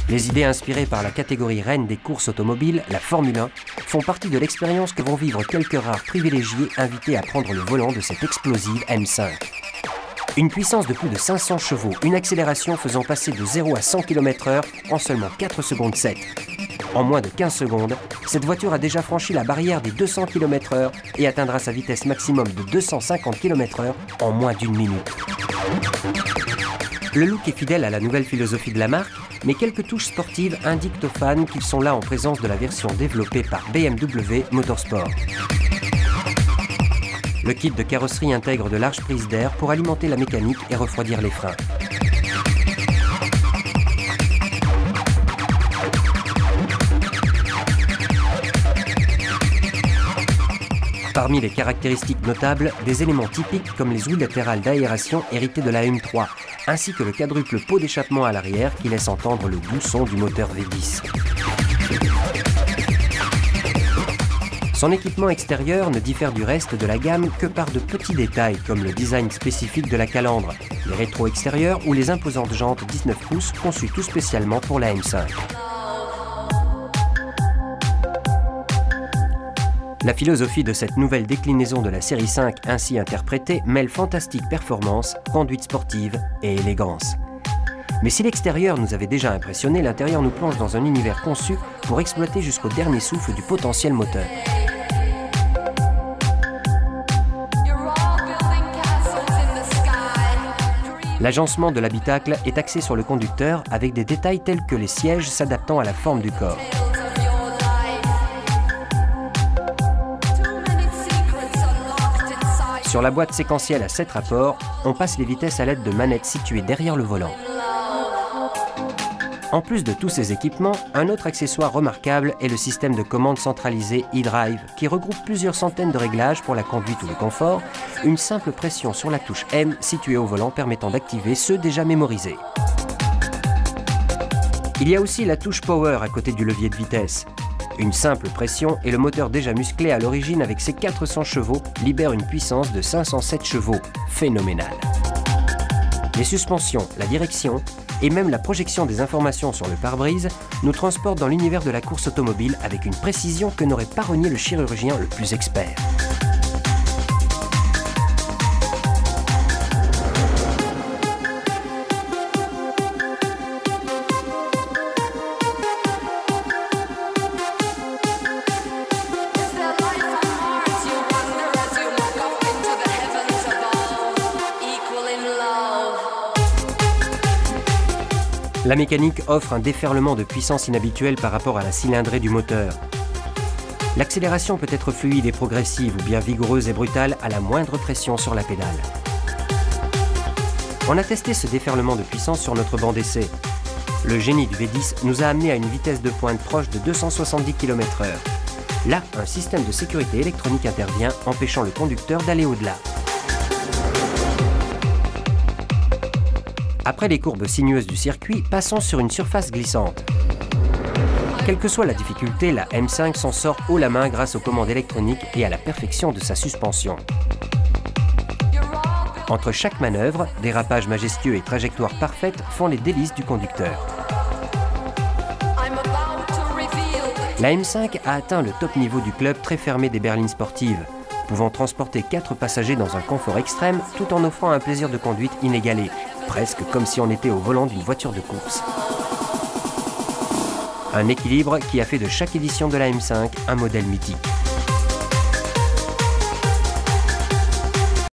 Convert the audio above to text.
Les idées inspirées par la catégorie reine des courses automobiles, la Formule 1, font partie de l'expérience que vont vivre quelques rares privilégiés invités à prendre le volant de cette explosive M5. Une puissance de plus de 500 chevaux, une accélération faisant passer de 0 à 100 km/h en seulement 4 secondes 7. En moins de 15 secondes, cette voiture a déjà franchi la barrière des 200 km/h et atteindra sa vitesse maximum de 250 km/h en moins d'une minute. Le look est fidèle à la nouvelle philosophie de la marque, mais quelques touches sportives indiquent aux fans qu'ils sont là en présence de la version développée par BMW Motorsport. Le kit de carrosserie intègre de larges prises d'air pour alimenter la mécanique et refroidir les freins. Parmi les caractéristiques notables, des éléments typiques comme les ouïes latérales d'aération héritées de la M3, ainsi que le quadruple pot d'échappement à l'arrière qui laisse entendre le doux son du moteur V10. Son équipement extérieur ne diffère du reste de la gamme que par de petits détails comme le design spécifique de la calandre, les rétros extérieurs ou les imposantes jantes 19 pouces conçues tout spécialement pour la M5. La philosophie de cette nouvelle déclinaison de la série 5 ainsi interprétée mêle fantastique performance, conduite sportive et élégance. Mais si l'extérieur nous avait déjà impressionné, l'intérieur nous plonge dans un univers conçu pour exploiter jusqu'au dernier souffle du potentiel moteur. L'agencement de l'habitacle est axé sur le conducteur avec des détails tels que les sièges s'adaptant à la forme du corps. Sur la boîte séquentielle à 7 rapports, on passe les vitesses à l'aide de manettes situées derrière le volant. En plus de tous ces équipements, un autre accessoire remarquable est le système de commande centralisé eDrive qui regroupe plusieurs centaines de réglages pour la conduite ou le confort, une simple pression sur la touche M située au volant permettant d'activer ceux déjà mémorisés. Il y a aussi la touche Power à côté du levier de vitesse. Une simple pression et le moteur déjà musclé à l'origine avec ses 400 chevaux libère une puissance de 507 chevaux. Phénoménal. Les suspensions, la direction et même la projection des informations sur le pare-brise nous transportent dans l'univers de la course automobile avec une précision que n'aurait pas renié le chirurgien le plus expert. La mécanique offre un déferlement de puissance inhabituel par rapport à la cylindrée du moteur. L'accélération peut être fluide et progressive ou bien vigoureuse et brutale à la moindre pression sur la pédale. On a testé ce déferlement de puissance sur notre banc d'essai. Le génie du V10 nous a amené à une vitesse de pointe proche de 270 km/h. Là, un système de sécurité électronique intervient, empêchant le conducteur d'aller au-delà. Après les courbes sinueuses du circuit, passons sur une surface glissante. Quelle que soit la difficulté, la M5 s'en sort haut la main grâce aux commandes électroniques et à la perfection de sa suspension. Entre chaque manœuvre, dérapage majestueux et trajectoire parfaite font les délices du conducteur. La M5 a atteint le top niveau du club très fermé des berlines sportives, pouvant transporter 4 passagers dans un confort extrême tout en offrant un plaisir de conduite inégalé, presque comme si on était au volant d'une voiture de course. Un équilibre qui a fait de chaque édition de la M5 un modèle mythique.